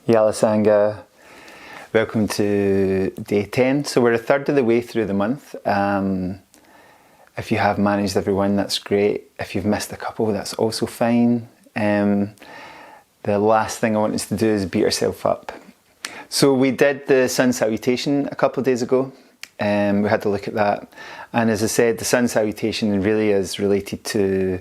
Yala Sangha, welcome to day 10. So we're a third of the way through the month. If you have managed every one, that's great. If you've missed a couple, that's also fine. The last thing I want us to do is beat ourselves up. So we did the sun salutation a couple of days ago. We had to look at that. And as I said, the sun salutation really is related to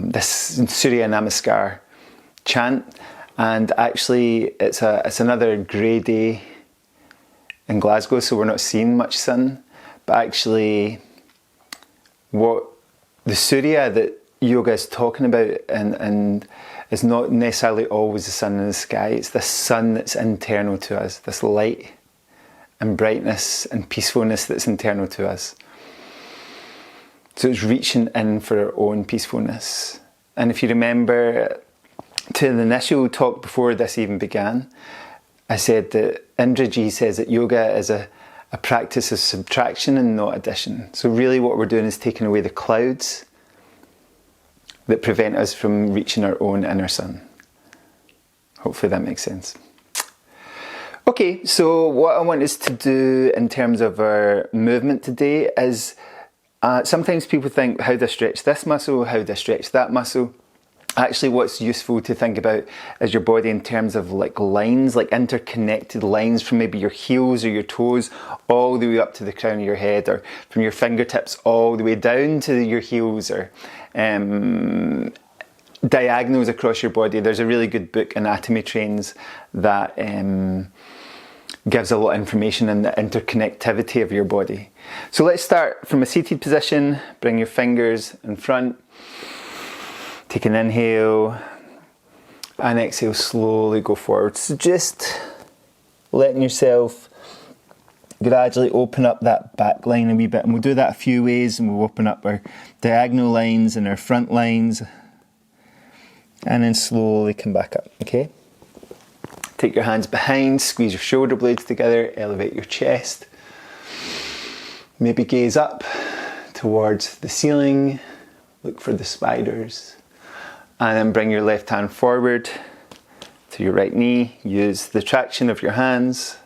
this Surya Namaskar chant. And actually, it's another grey day in Glasgow, so we're not seeing much sun. But actually, what the Surya that yoga is talking about and is not necessarily always the sun in the sky. It's the sun that's internal to us, this light and brightness and peacefulness that's internal to us. So it's reaching in for our own peacefulness. And if you remember, to the initial talk before this even began, I said that Indraji says that yoga is a practice of subtraction and not addition. So really what we're doing is taking away the clouds that prevent us from reaching our own inner sun. Hopefully that makes sense. Okay, so what I want us to do in terms of our movement today is sometimes people think, how do I stretch this muscle? How do I stretch that muscle? Actually, what's useful to think about is your body in terms of like lines, like interconnected lines from maybe your heels or your toes all the way up to the crown of your head, or from your fingertips all the way down to your heels, or diagonals across your body. There's a really good book, Anatomy Trains, that gives a lot of information on the interconnectivity of your body. So let's start from a seated position. Bring your fingers in front. Take an inhale and exhale, slowly go forward. So just letting yourself gradually open up that back line a wee bit. And we'll do that a few ways, and we'll open up our diagonal lines and our front lines. And then slowly come back up, okay? Take your hands behind, squeeze your shoulder blades together, elevate your chest. Maybe gaze up towards the ceiling, look for the spiders. And then bring your left hand forward to your right knee. Use the traction of your hands.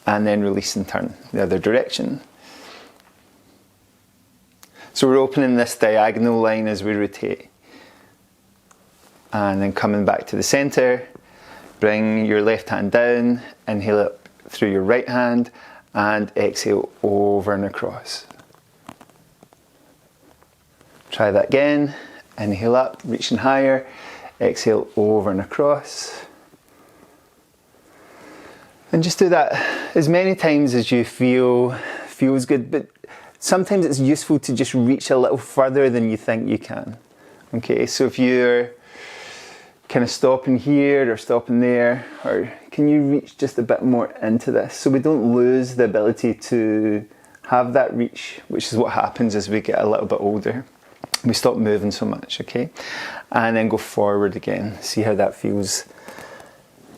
And then release and turn the other direction. So we're opening this diagonal line as we rotate. And then coming back to the center. Bring your left hand down. Inhale up through your right hand. And exhale over and across. Try that again. Inhale up, reaching higher. Exhale over and across. And just do that as many times as you feels good. But sometimes it's useful to just reach a little further than you think you can. Okay, so if you're kind of stopping here or stopping there, or can you reach just a bit more into this so we don't lose the ability to have that reach, which is what happens as we get a little bit older. We stop moving so much, okay? And then go forward again. See how that feels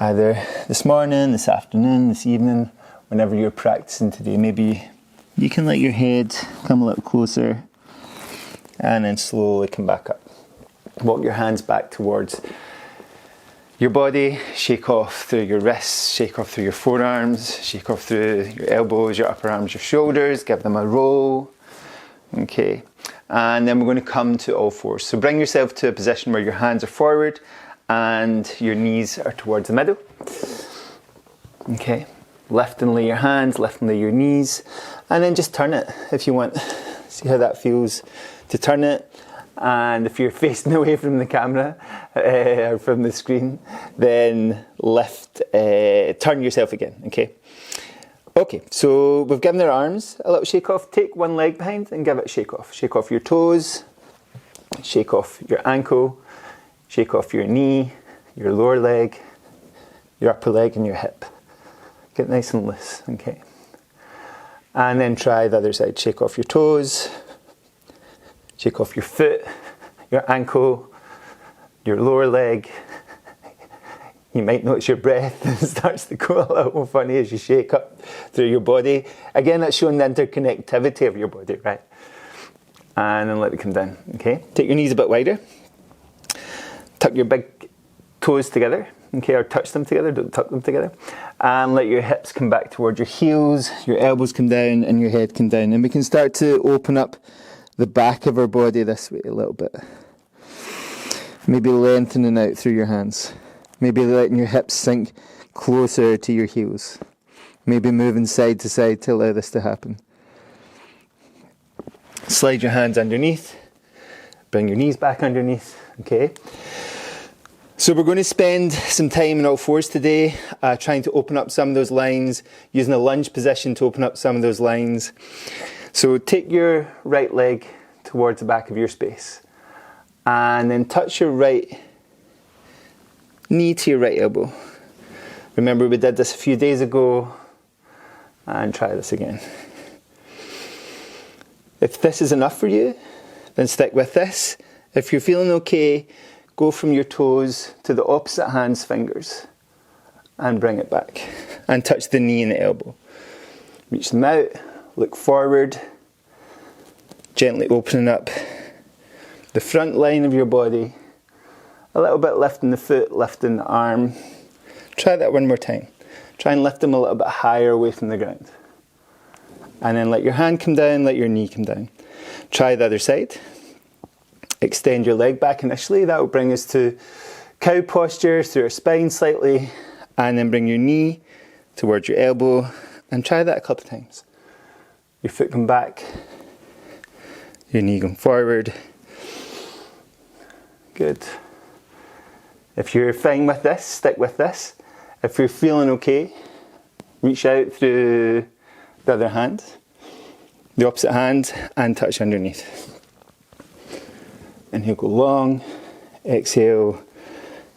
either this morning, this afternoon, this evening, whenever you're practicing today. Maybe you can let your head come a little closer and then slowly come back up. Walk your hands back towards your body. Shake off through your wrists, shake off through your forearms, shake off through your elbows, your upper arms, your shoulders. Give them a roll. Okay. And then we're going to come to all fours. So bring yourself to a position where your hands are forward and your knees are towards the middle. Okay. Lift and lay your hands, lift and lay your knees. And then just turn it if you want. See how that feels to turn it. And if you're facing away from the camera or from the screen, then turn yourself again. Okay. Okay, so we've given our arms a little shake off. Take one leg behind and give it a shake off. Shake off your toes, shake off your ankle, shake off your knee, your lower leg, your upper leg and your hip. Get nice and loose, okay. And then try the other side. Shake off your toes, shake off your foot, your ankle, your lower leg. You might notice your breath starts to go a little funny as you shake up through your body. Again, that's showing the interconnectivity of your body, right? And then let it come down, okay? Take your knees a bit wider. Tuck your big toes together, okay, or touch them together, don't tuck them together. And let your hips come back towards your heels, your elbows come down and your head come down. And we can start to open up the back of our body this way a little bit. Maybe lengthening out through your hands. Maybe letting your hips sink closer to your heels. Maybe moving side to side to allow this to happen. Slide your hands underneath. Bring your knees back underneath. Okay. So we're going to spend some time in all fours today, trying to open up some of those lines, using a lunge position to open up some of those lines. So take your right leg towards the back of your space. And then touch your right knee to your right elbow. Remember, we did this a few days ago. And try this again. If this is enough for you, then stick with this. If you're feeling okay, go from your toes to the opposite hand's fingers and bring it back. And touch the knee and the elbow. Reach them out, look forward, gently opening up the front line of your body. A little bit lifting the foot, lifting the arm. Try that one more time. Try and lift them a little bit higher away from the ground. And then let your hand come down, let your knee come down. Try the other side. Extend your leg back initially. That will bring us to cow posture through our spine slightly. And then bring your knee towards your elbow. And try that a couple of times. Your foot come back. Your knee going forward. Good. If you're fine with this, stick with this. If you're feeling okay, reach out through the other hand, the opposite hand, and touch underneath. Inhale, go long. Exhale,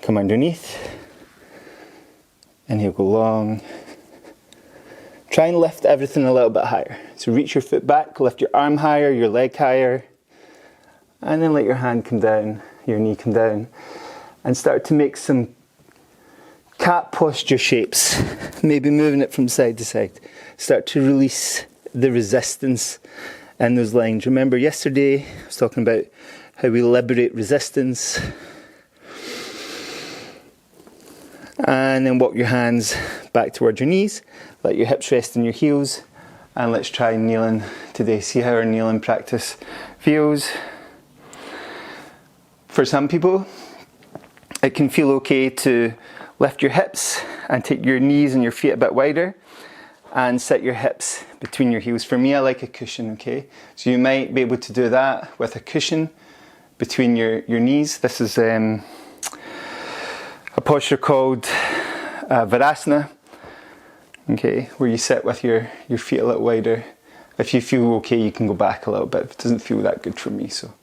come underneath. Inhale, go long. Try and lift everything a little bit higher. So reach your foot back, lift your arm higher, your leg higher, and then let your hand come down, your knee come down, and start to make some cat posture shapes, maybe moving it from side to side. Start to release the resistance in those lines. Remember yesterday I was talking about how we liberate resistance. And then walk your hands back towards your knees. Let your hips rest in your heels. And let's try kneeling today. See how our kneeling practice feels. For some people, it can feel okay to lift your hips and take your knees and your feet a bit wider and set your hips between your heels. For me, I like a cushion, okay? So you might be able to do that with a cushion between your knees. This is a posture called Virasana, okay, where you sit with your feet a little wider. If you feel okay, you can go back a little bit. It doesn't feel that good for me, so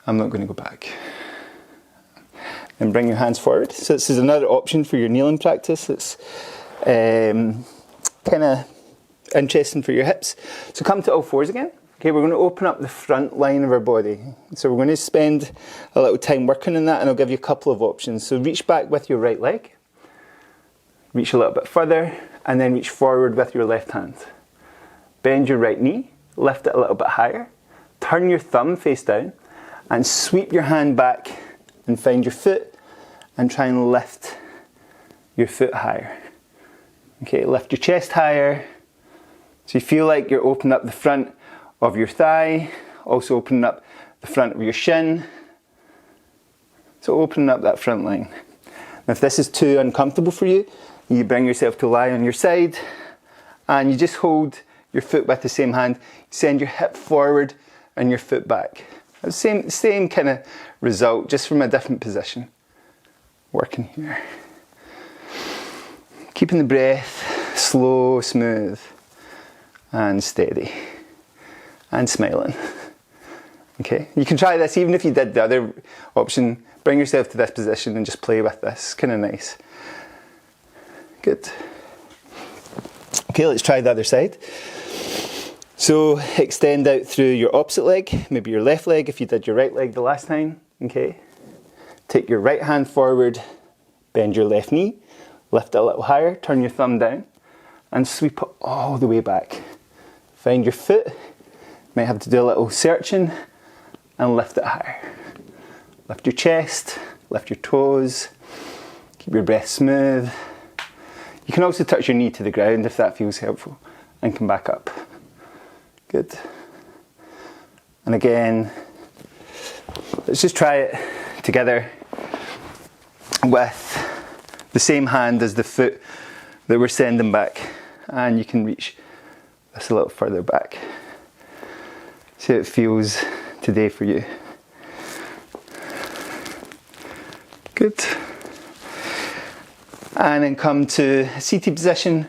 I'm not going to go back. And bring your hands forward. So this is another option for your kneeling practice. It's kind of interesting for your hips. So come to all fours again. Okay, we're going to open up the front line of our body. So we're going to spend a little time working on that, and I'll give you a couple of options. So reach back with your right leg. Reach a little bit further, and then reach forward with your left hand. Bend your right knee, lift it a little bit higher. Turn your thumb face down, and sweep your hand back and find your foot and try and lift your foot higher. Okay, lift your chest higher. So you feel like you're opening up the front of your thigh, also opening up the front of your shin. So opening up that front line. Now if this is too uncomfortable for you, you bring yourself to lie on your side and you just hold your foot with the same hand. Send your hip forward and your foot back. The same kind of result, just from a different position. Working here. Keeping the breath slow, smooth, and steady. And smiling. Okay, you can try this even if you did the other option. Bring yourself to this position and just play with this. Kind of nice. Good. Okay, let's try the other side. So extend out through your opposite leg, maybe your left leg if you did your right leg the last time. Okay. Take your right hand forward, bend your left knee, lift it a little higher, turn your thumb down, and sweep it all the way back. Find your foot, might have to do a little searching, and lift it higher. Lift your chest, lift your toes, Keep your breath smooth. You can also touch your knee to the ground if that feels helpful, and come back up. Good. And again, let's just try it together with the same hand as the foot that we're sending back, and you can reach this a little further back. See how it feels today for you. Good. And then come to a seated position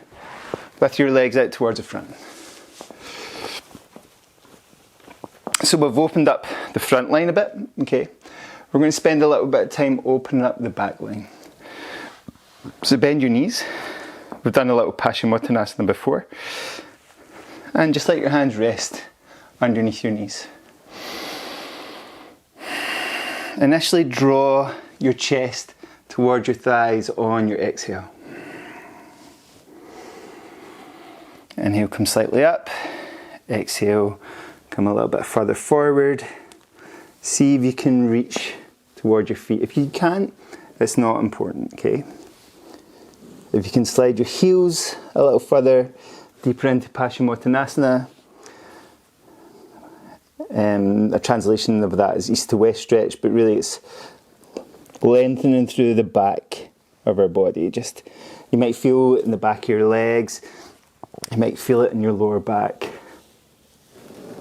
with your legs out towards the front. So we've opened up the front line a bit, okay? We're going to spend a little bit of time opening up the back line. So bend your knees. We've done a little Paschimottanasana before. And just let your hands rest underneath your knees. Initially draw your chest towards your thighs on your exhale. Inhale, come slightly up. Exhale, come a little bit further forward. See if you can reach towards your feet. If you can't, it's not important, okay? If you can slide your heels a little further, deeper into Paschimottanasana. A translation of that is east to west stretch, but really it's lengthening through the back of our body. Just, you might feel it in the back of your legs, you might feel it in your lower back.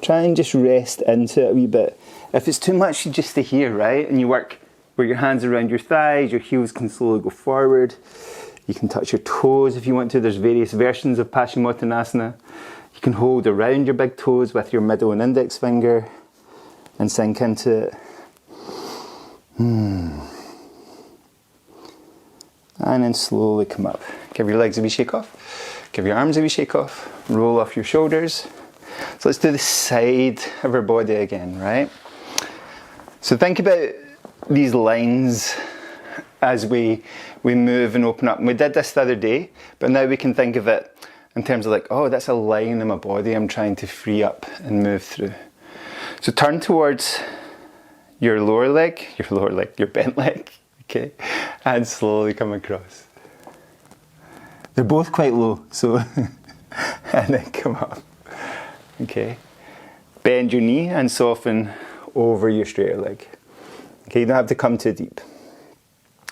Try and just rest into it a wee bit. If it's too much, you just stay here, right? And you work where your hands are around your thighs, your heels can slowly go forward. You can touch your toes if you want to. There's various versions of Paschimottanasana. You can hold around your big toes with your middle and index finger and sink into it. And then slowly come up. Give your legs a wee shake off. Give your arms a wee shake off. Roll off your shoulders. So let's do the side of our body again, right? So think about these lines as we move and open up. And we did this the other day, but now we can think of it in terms of like, oh, that's a line in my body I'm trying to free up and move through. So turn towards your lower leg, your bent leg, okay? And slowly come across. They're both quite low, so, and then come up, okay? Bend your knee and soften over your straighter leg. Okay, you don't have to come too deep.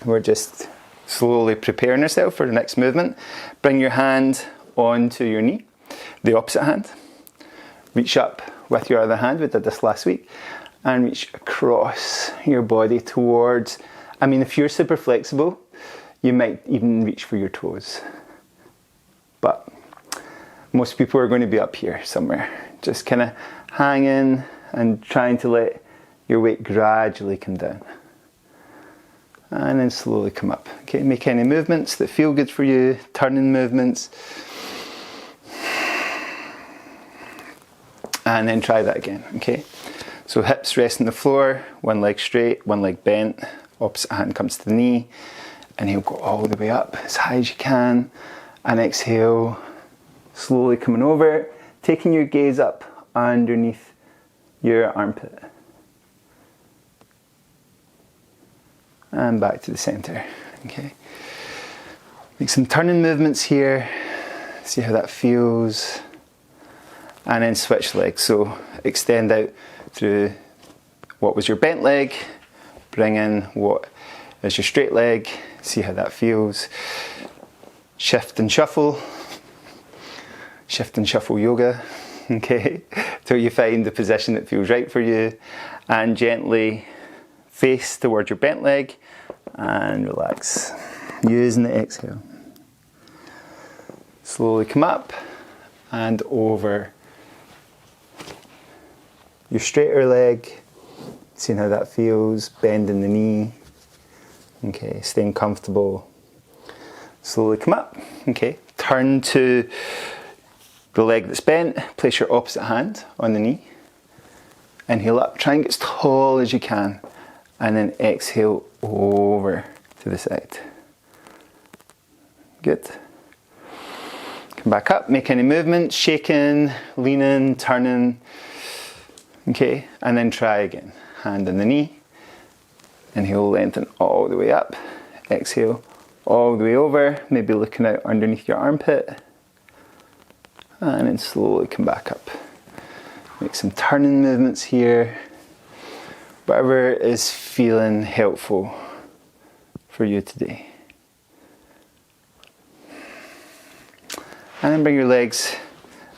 We're just slowly preparing ourselves for the next movement. Bring your hand onto your knee, the opposite hand. Reach up with your other hand, we did this last week, and reach across your body towards, if you're super flexible, you might even reach for your toes. But most people are going to be up here somewhere, just kind of hanging and trying to let your weight gradually come down. And then slowly come up. Okay, make any movements that feel good for you, turning movements. And then try that again, okay? So hips rest on the floor, one leg straight, one leg bent, opposite hand comes to the knee, and you'll go all the way up as high as you can. And exhale, slowly coming over, taking your gaze up underneath your armpit. And back to the center, okay? Make some turning movements here, see how that feels. And then switch legs, so extend out through what was your bent leg, bring in what is your straight leg, see how that feels. Shift and shuffle yoga, okay, till you find the position that feels right for you, and gently face towards your bent leg and relax, using the exhale. Slowly come up and over your straighter leg, seeing how that feels, bending the knee, okay, staying comfortable. Slowly come up, okay, turn to the leg that's bent, place your opposite hand on the knee, inhale up, try and get as tall as you can, and then exhale over to the side. Good. Come back up, make any movements, shaking, leaning, turning, okay, and then try again. Hand on the knee, inhale, lengthen all the way up, exhale, all the way over, maybe looking out underneath your armpit, and then slowly come back up. Make some turning movements here, whatever is feeling helpful for you today. And then bring your legs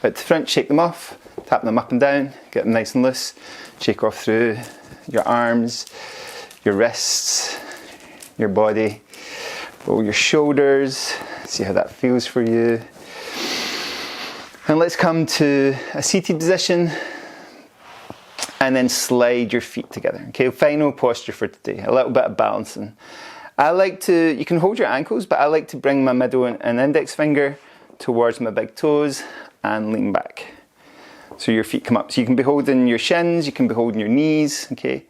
out to front, shake them off, tap them up and down, get them nice and loose, shake off through your arms, your wrists, your body, roll your shoulders, see how that feels for you. And let's come to a seated position and then slide your feet together. Okay, final posture for today, a little bit of balancing. You can hold your ankles, but I like to bring my middle and index finger towards my big toes and lean back. So your feet come up. So you can be holding your shins, you can be holding your knees, okay?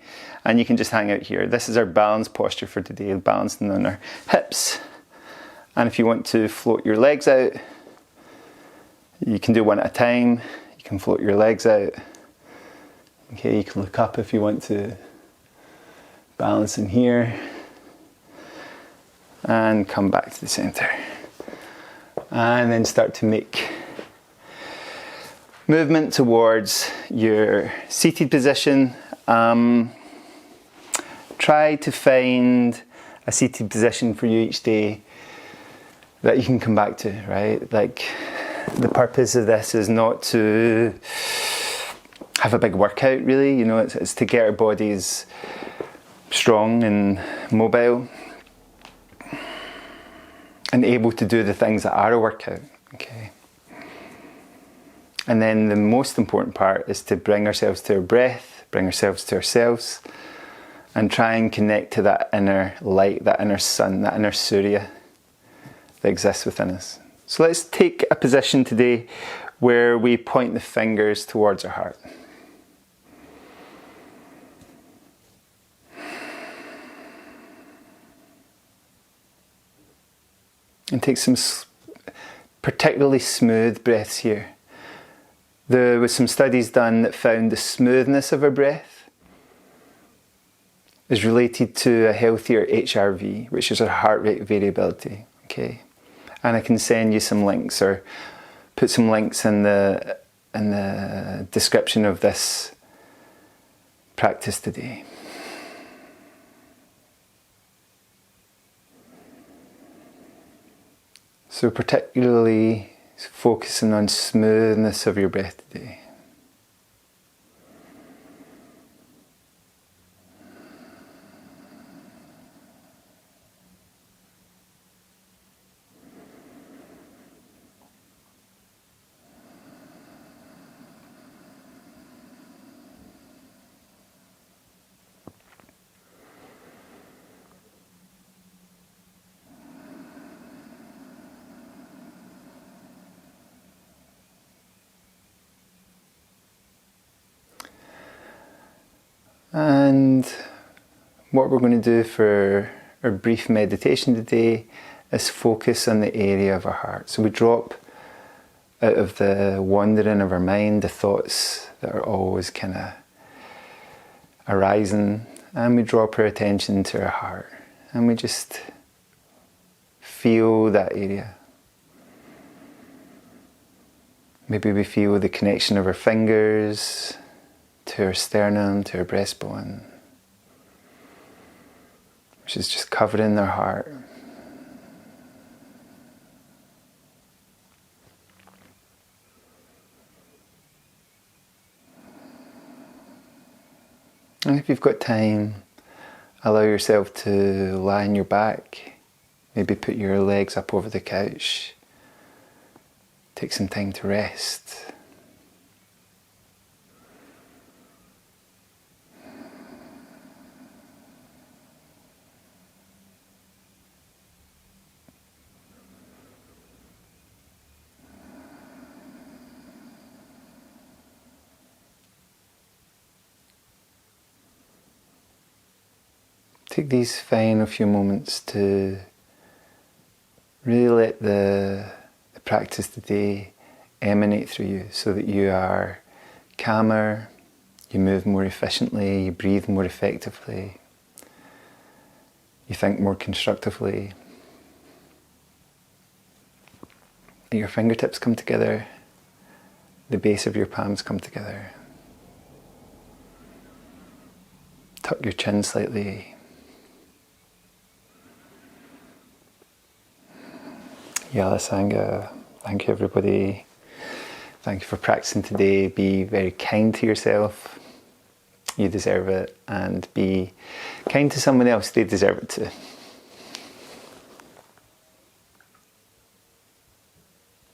And you can just hang out here. This is our balance posture for today, balancing on our hips. And if you want to float your legs out, you can do one at a time. You can float your legs out. Okay, you can look up if you want to balance in here. And come back to the center. And then start to make movement towards your seated position. Try to find a seated position for you each day that you can come back to, right? Like, the purpose of this is not to have a big workout, really. You know, it's to get our bodies strong and mobile and able to do the things that are a workout, okay? And then the most important part is to bring ourselves to our breath, bring ourselves to ourselves, and try and connect to that inner light, that inner sun, that inner Surya that exists within us. So let's take a position today where we point the fingers towards our heart. And take some particularly smooth breaths here. There was some studies done that found the smoothness of our breath is related to a healthier HRV, which is our heart rate variability. Okay, and I can send you some links or put some links in the description of this practice today. So particularly focusing on smoothness of your breath today. And what we're going to do for our brief meditation today is focus on the area of our heart. So we drop out of the wandering of our mind, the thoughts that are always kind of arising, and we drop our attention to our heart. And we just feel that area. Maybe we feel the connection of our fingers to our sternum, to our breastbone, which is just covering our heart. And if you've got time, allow yourself to lie on your back, maybe put your legs up over the couch, take some time to rest. Take these final few moments to really let the practice today emanate through you so that you are calmer, you move more efficiently, you breathe more effectively, you think more constructively. Your fingertips come together, the base of your palms come together. Tuck your chin slightly. Yala Sangha. Thank you, everybody. Thank you for practicing today. Be very kind to yourself. You deserve it. And be kind to someone else. They deserve it too.